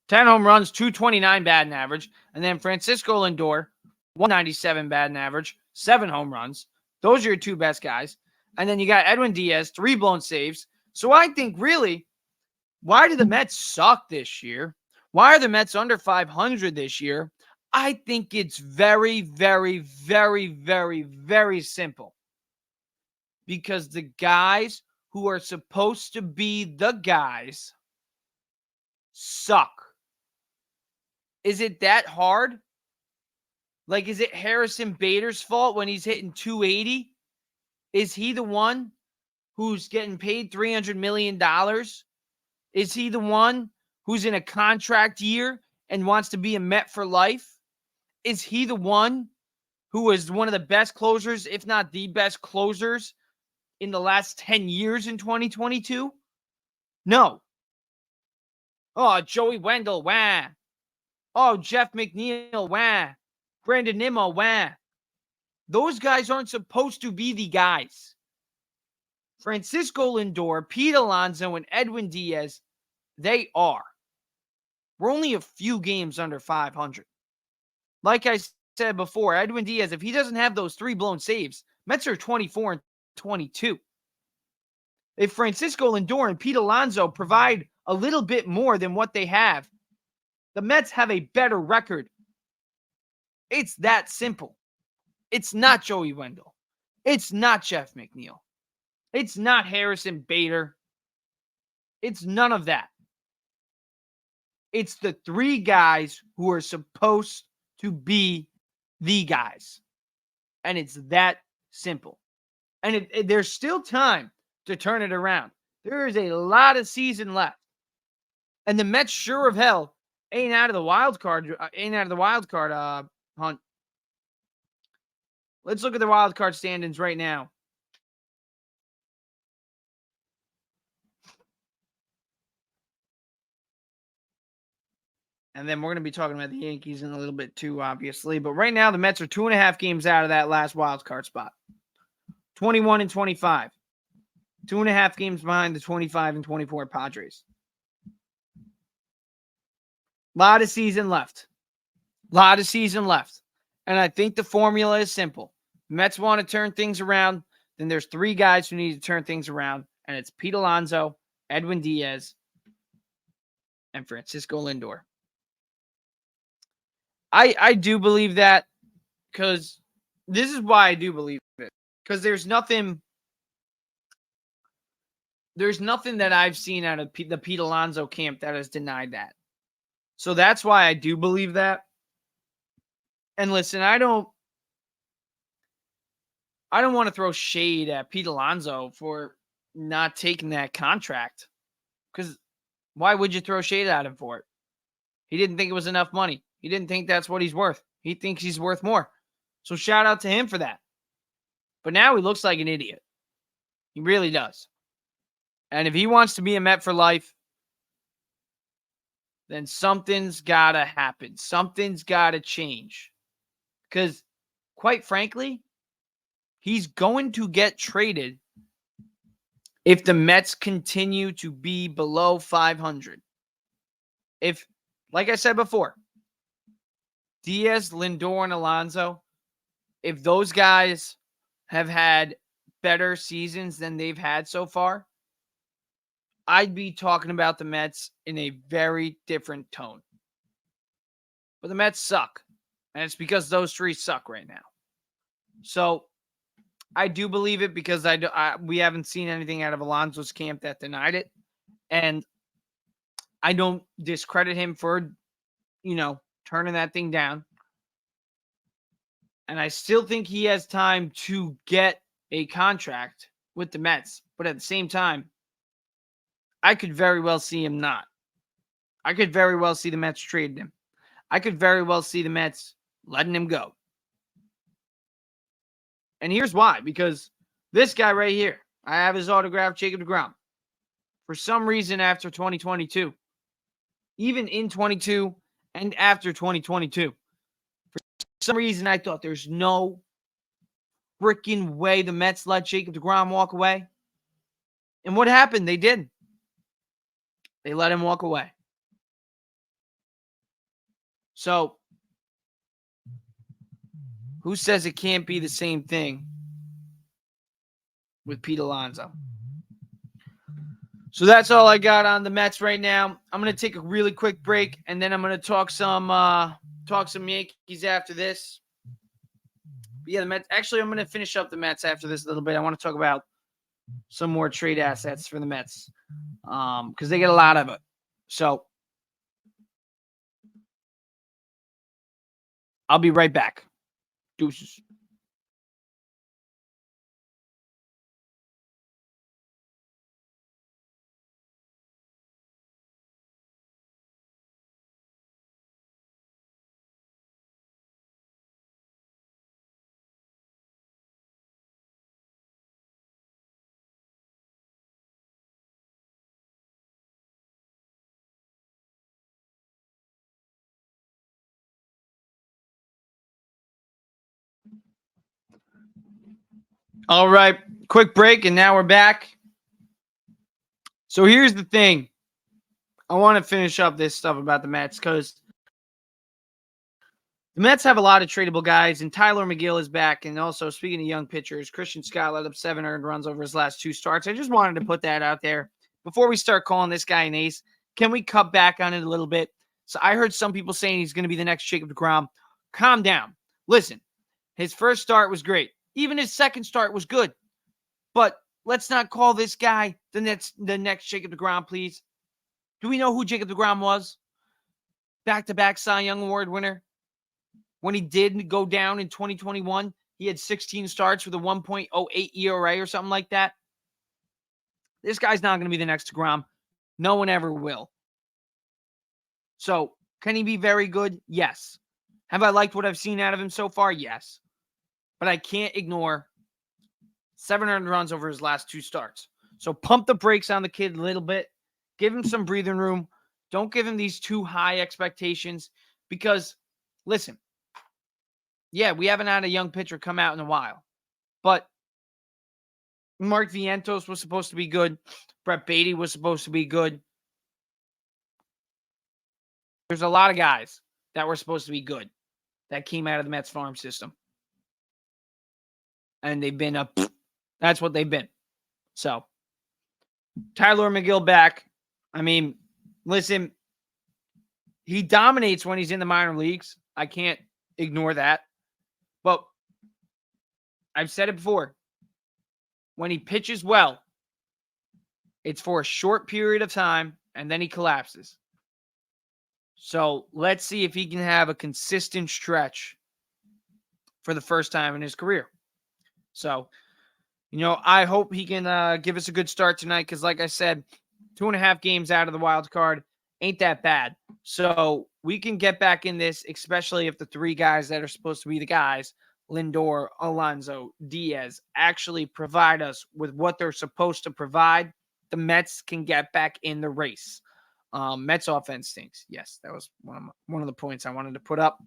10 home runs, 229 batting average. And then Francisco Lindor, 197 batting average, 7 home runs. Those are your two best guys. And then you got Edwin Diaz, 3 blown saves. So I think really, why do the Mets suck this year? Why are the Mets under 500 this year? I think it's very, very, very, very, very simple. Because the guys who are supposed to be the guys suck. Is it that hard? Like, is it Harrison Bader's fault when he's hitting 280? Is he the one who's getting paid $300 million? Is he the one who's in a contract year and wants to be a Met for life? Is he the one who is one of the best closers, if not the best closers, in the last 10 years in 2022? No. Oh, Joey Wendell, wah. Oh, Jeff McNeil, wah. Brandon Nimmo, wah. Those guys aren't supposed to be the guys. Francisco Lindor, Pete Alonso, and Edwin Diaz, they are. We're only a few games under 500. Like I said before, Edwin Diaz, if he doesn't have those 3 blown saves, Mets are 24 and 22. If Francisco Lindor and Pete Alonso provide a little bit more than what they have, the Mets have a better record. It's that simple. It's not Joey Wendell. It's not Jeff McNeil. It's not Harrison Bader. It's none of that. It's the 3 guys who are supposed to be the guys. And it's that simple. And there's still time to turn it around. There is a lot of season left. And the Mets sure of hell ain't out of the wild card hunt. Let's look at the wild card standings right now. And then we're going to be talking about the Yankees in a little bit too, obviously. But right now, the Mets are 2.5 games out of that last wild card spot. 21 and 25. 2.5 games behind the 25 and 24 Padres. Lot of season left. And I think the formula is simple. Mets want to turn things around. Then there's 3 guys who need to turn things around. And it's Pete Alonso, Edwin Diaz, and Francisco Lindor. I do believe that because this is why I do believe it. Because there's nothing that I've seen out of the Pete Alonso camp that has denied that. So that's why I do believe that. And listen, I don't want to throw shade at Pete Alonso for not taking that contract. Because why would you throw shade at him for it? He didn't think it was enough money. He didn't think that's what he's worth. He thinks he's worth more. So shout out to him for that. But now he looks like an idiot. He really does. And if he wants to be a Met for life, then something's got to happen. Something's got to change. Because, quite frankly, he's going to get traded if the Mets continue to be below 500. If, like I said before, Diaz, Lindor, and Alonso, if those guys have had better seasons than they've had so far, I'd be talking about the Mets in a very different tone. But the Mets suck. And it's because those 3 suck right now. So I do believe it because we haven't seen anything out of Alonso's camp that denied it. And I don't discredit him for, turning that thing down. And I still think he has time to get a contract with the Mets. But at the same time, I could very well see him not. I could very well see the Mets trading him. I could very well see the Mets letting him go. And here's why. Because this guy right here, I have his autograph, Jacob deGrom. For some reason after 2022, even in 22 and after 2022, for some reason I thought there's no freaking way the Mets let Jacob deGrom walk away. And what happened? They did. They let him walk away. So, who says it can't be the same thing with Pete Alonso? So that's all I got on the Mets right now. I'm going to take a really quick break, and then I'm going to talk some Yankees after this. But yeah, the Mets. Actually, I'm going to finish up the Mets after this a little bit. I want to talk about some more trade assets for the Mets because they get a lot of it. So I'll be right back. Deuces. All right, quick break, and now we're back. So here's the thing. I want to finish up this stuff about the Mets because the Mets have a lot of tradable guys, and Tyler McGill is back. And also, speaking of young pitchers, Christian Scott let up 7 earned runs over his last 2 starts. I just wanted to put that out there. Before we start calling this guy an ace, can we cut back on it a little bit? So I heard some people saying he's going to be the next Jacob deGrom. Calm down. Listen, his first start was great. Even his second start was good. But let's not call this guy the next Jacob deGrom, please. Do we know who Jacob deGrom was? Back-to-back Cy Young Award winner. When he did go down in 2021, he had 16 starts with a 1.08 ERA or something like that. This guy's not going to be the next deGrom. No one ever will. So, can he be very good? Yes. Have I liked what I've seen out of him so far? Yes. But I can't ignore 700 runs over his last 2 starts. So, pump the brakes on the kid a little bit. Give him some breathing room. Don't give him these too high expectations because, listen, yeah, we haven't had a young pitcher come out in a while. But Mark Vientos was supposed to be good. Brett Beatty was supposed to be good. There's a lot of guys that were supposed to be good that came out of the Mets farm system. And they've been up. That's what they've been. So, Tyler McGill back. I mean, listen, he dominates when he's in the minor leagues. I can't ignore that. But I've said it before. When he pitches well, it's for a short period of time, and then he collapses. So let's see if he can have a consistent stretch for the first time in his career. So, I hope he can give us a good start tonight because, like I said, 2.5 games out of the wild card ain't that bad. So we can get back in this, especially if the 3 guys that are supposed to be the guys, Lindor, Alonso, Diaz, actually provide us with what they're supposed to provide. The Mets can get back in the race. Mets offense stinks. Yes, that was one of the points I wanted to put up.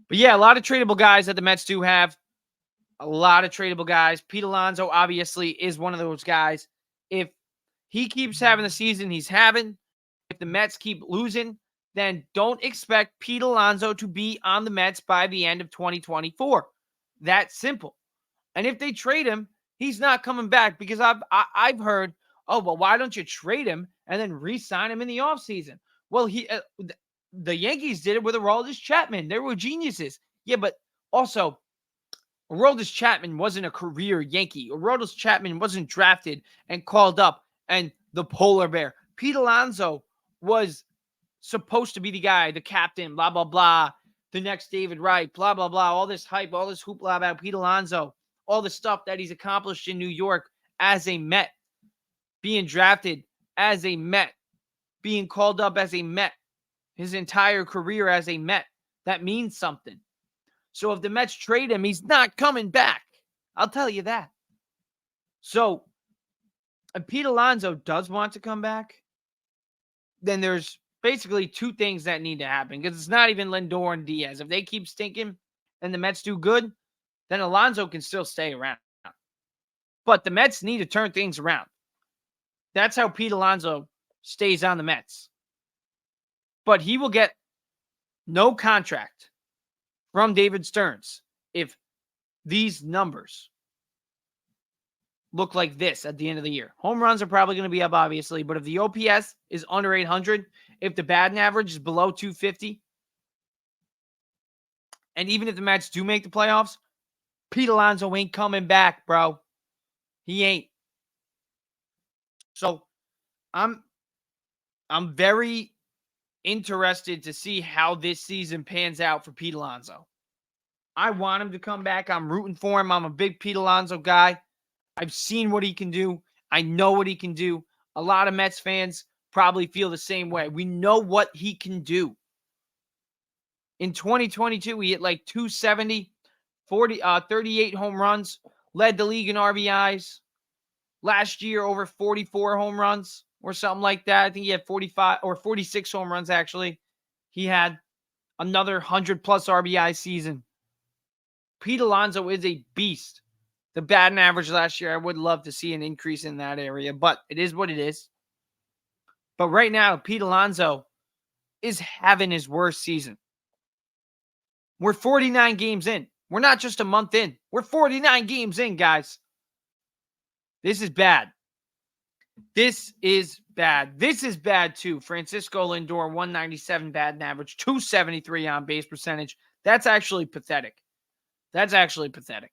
But yeah, a lot of tradable guys that the Mets do have. A lot of tradable guys. Pete Alonso obviously is one of those guys. If he keeps having the season he's having, if the Mets keep losing, then don't expect Pete Alonso to be on the Mets by the end of 2024. That's simple. And if they trade him, he's not coming back because I've heard, oh, well, why don't you trade him and then re-sign him in the offseason? Well, the Yankees did it with Aroldis Chapman. They were geniuses. Yeah, but also, Aroldis Chapman wasn't a career Yankee. Aroldis Chapman wasn't drafted and called up and the polar bear. Pete Alonso was supposed to be the guy, the captain, blah, blah, blah, the next David Wright, blah, blah, blah, all this hype, all this hoopla about Pete Alonso, all the stuff that he's accomplished in New York as a Met, being drafted as a Met, being called up as a Met, his entire career as a Met. That means something. So if the Mets trade him, he's not coming back. I'll tell you that. So if Pete Alonso does want to come back, then there's basically 2 things that need to happen because it's not even Lindor and Diaz. If they keep stinking and the Mets do good, then Alonso can still stay around. But the Mets need to turn things around. That's how Pete Alonso stays on the Mets. But he will get no contract from David Stearns if these numbers look like this at the end of the year. Home runs are probably going to be up, obviously, but if the OPS is under 800, if the batting average is below 250, and even if the Mets do make the playoffs, Pete Alonso ain't coming back, bro. He ain't. So I'm very interested to see how this season pans out for Pete Alonso. I want him to come back. I'm rooting for him. I'm a big Pete Alonso guy. I've seen what he can do. I know what he can do. A lot of Mets fans probably feel the same way. We know what he can do. In 2022, he hit like 270, 38 home runs, led the league in RBIs. Last year, over 44 home runs or something like that. I think he had 45 or 46 home runs, actually. He had another 100-plus RBI season. Pete Alonso is a beast. The batting average last year, I would love to see an increase in that area, but it is what it is. But right now, Pete Alonso is having his worst season. We're 49 games in. We're not just a month in. We're 49 games in, guys. This is bad. This is bad. This is bad, too. Francisco Lindor, 197 batting average, 273 on base percentage. That's actually pathetic. That's actually pathetic.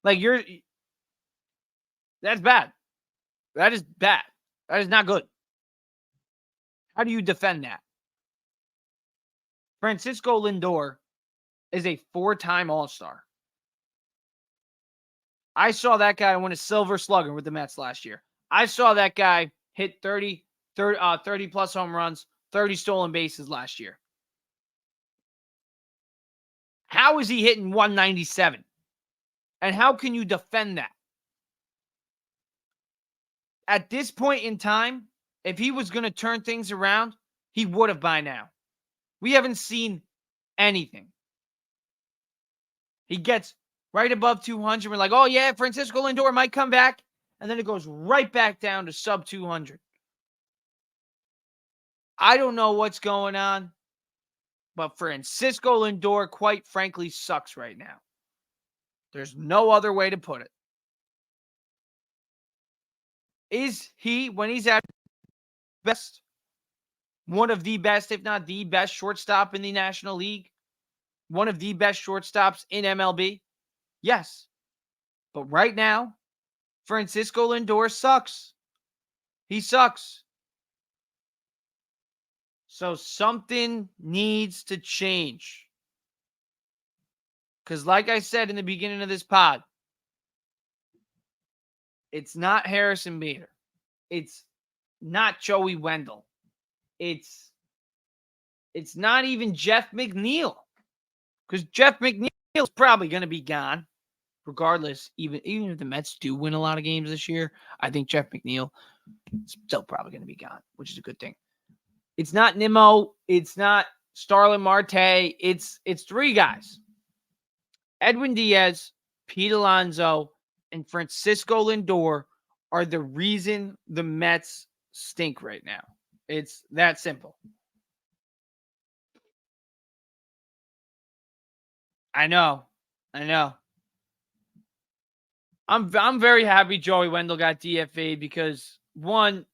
Like, that's bad. That is bad. That is not good. How do you defend that? Francisco Lindor is a 4-time All-Star. I saw that guy win a Silver Slugger with the Mets last year. I saw that guy hit 30 plus home runs, 30 stolen bases last year. How is he hitting 197? And how can you defend that? At this point in time, if he was going to turn things around, he would have by now. We haven't seen anything. He gets right above 200. We're like, oh, yeah, Francisco Lindor might come back. And then it goes right back down to sub 200. I don't know what's going on, but Francisco Lindor, quite frankly, sucks right now. There's no other way to put it. Is he, when he's at best, one of the best, if not the best shortstop in the National League? One of the best shortstops in MLB? Yes. But right now, Francisco Lindor sucks. He sucks. So something needs to change. Because like I said in the beginning of this pod, it's not Harrison Bader. It's not Joey Wendell. It's not even Jeff McNeil. Because Jeff McNeil is probably going to be gone. Regardless, even if the Mets do win a lot of games this year, I think Jeff McNeil is still probably going to be gone, which is a good thing. It's not Nimmo. It's not Starlin Marte. It's 3 guys. Edwin Diaz, Pete Alonso, and Francisco Lindor are the reason the Mets stink right now. It's that simple. I know. I'm very happy Joey Wendell got DFA'd because, one,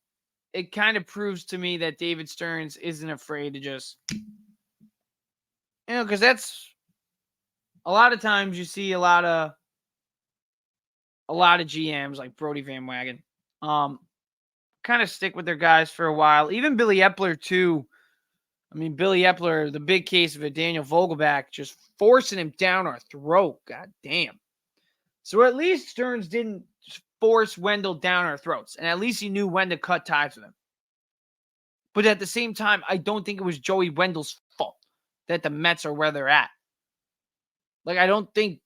it kind of proves to me that David Stearns isn't afraid to just, because that's a lot of times you see a lot of GMs like Brody Van Wagen kind of stick with their guys for a while. Even Billy Epler too. I mean, Billy Epler, the big case of it, Daniel Vogelback just forcing him down our throat. God damn. So at least Stearns didn't force Wendell down our throats. And at least he knew when to cut ties with him. But at the same time, I don't think it was Joey Wendell's fault that the Mets are where they're at. Like, I don't think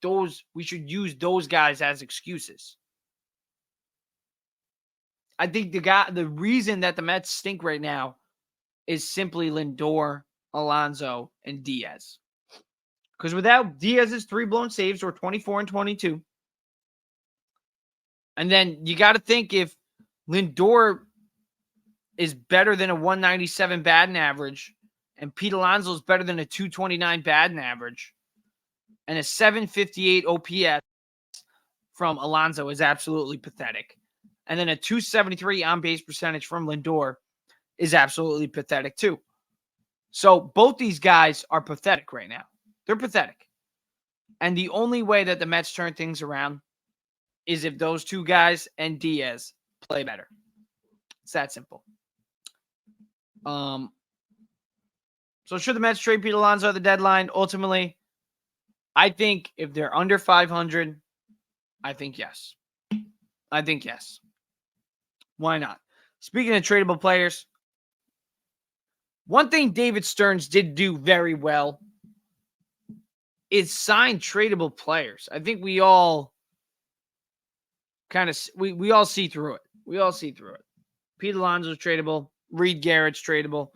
we should use those guys as excuses. I think the reason that the Mets stink right now is simply Lindor, Alonso, and Diaz. Because without Diaz's 3 blown saves, or 24 and 22, and then you got to think if Lindor is better than a 197 batting average, And Pete Alonso is better than a 229 batting average. And a 758 OPS from Alonso is absolutely pathetic. And then a 273 on-base percentage from Lindor is absolutely pathetic too. So both these guys are pathetic right now. They're pathetic. And the only way that the Mets turn things around is if those two guys and Diaz play better. It's that simple. So should the Mets trade Pete Alonso at the deadline? Ultimately, I think if they're under 500, I think yes. I think yes. Why not? Speaking of tradable players, one thing David Stearns did do very well is sign tradable players. I think we all kind of we all see through it. We all see through it. Pete Alonso's tradable. Reed Garrett's tradable.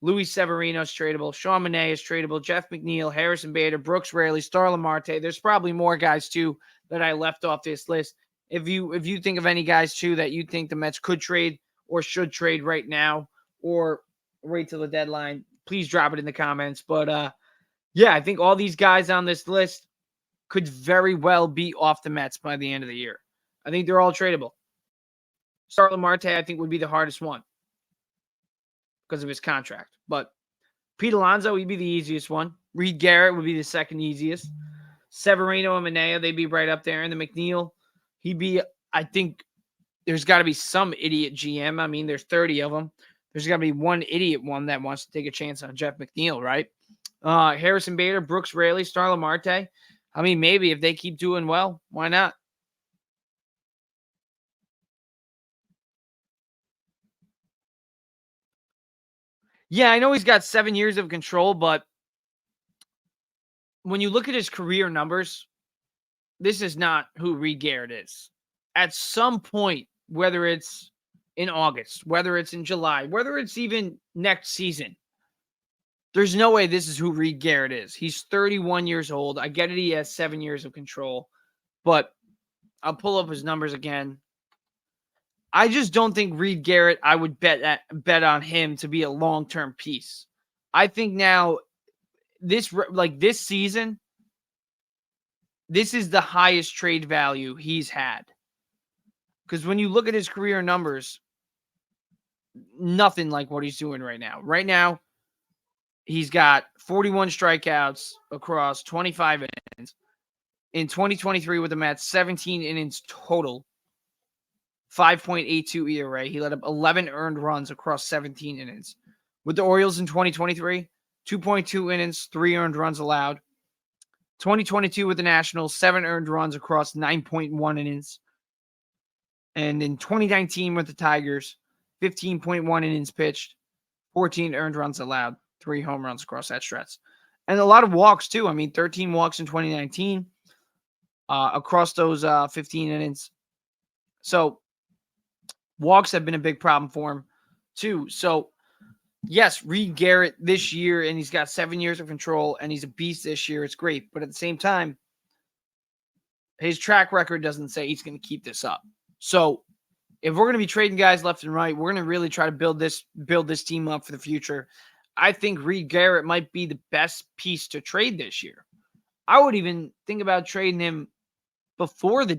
Luis Severino's tradable. Sean Manaea is tradable. Jeff McNeil, Harrison Bader, Brooks Raley, Starlin Marte. There's probably more guys too that I left off this list. If you think of any guys too that you think the Mets could trade or should trade right now or wait till the deadline, please drop it in the comments. But yeah, I think all these guys on this list could very well be off the Mets by the end of the year. I think they're all tradable. Starlin Marte, I think, would be the hardest one because of his contract. But Pete Alonso, he'd be the easiest one. Reed Garrett would be the second easiest. Severino and Manaea, they'd be right up there. And the McNeil, he'd be, I think, there's got to be some idiot GM. I mean, there's 30 of them. There's got to be one idiot one that wants to take a chance on Jeff McNeil, right? Harrison Bader, Brooks Raley, Starlin Marte. I mean, maybe if they keep doing well, why not? Yeah, I know he's got 7 years of control, but when you look at his career numbers, this is not who Reed Garrett is. At some point, whether it's in August, whether it's in July, whether it's even next season, there's no way this is who Reed Garrett is. He's 31 years old. I get it. He has 7 years of control, but I'll pull up his numbers again. I just don't think Reed Garrett, I would bet on him to be a long-term piece. I think now this season, this is the highest trade value he's had. Because when you look at his career numbers, nothing like what he's doing right now. Right now, he's got 41 strikeouts across 25 innings. In 2023 with the Mets, 17 innings total. 5.82 ERA. He let up 11 earned runs across 17 innings. With the Orioles in 2023, 2.2 innings, 3 earned runs allowed. 2022 with the Nationals, 7 earned runs across 9.1 innings. And in 2019 with the Tigers, 15.1 innings pitched, 14 earned runs allowed, 3 home runs across that stretch. And a lot of walks too. I mean, 13 walks in 2019 across those 15 innings. So walks have been a big problem for him too. So yes, Reed Garrett this year, and he's got 7 years of control, and he's a beast this year. It's great. But at the same time, his track record doesn't say he's going to keep this up. So if we're going to be trading guys left and right, we're going to really try to build this team up for the future. I think Reed Garrett might be the best piece to trade this year. I would even think about trading him before the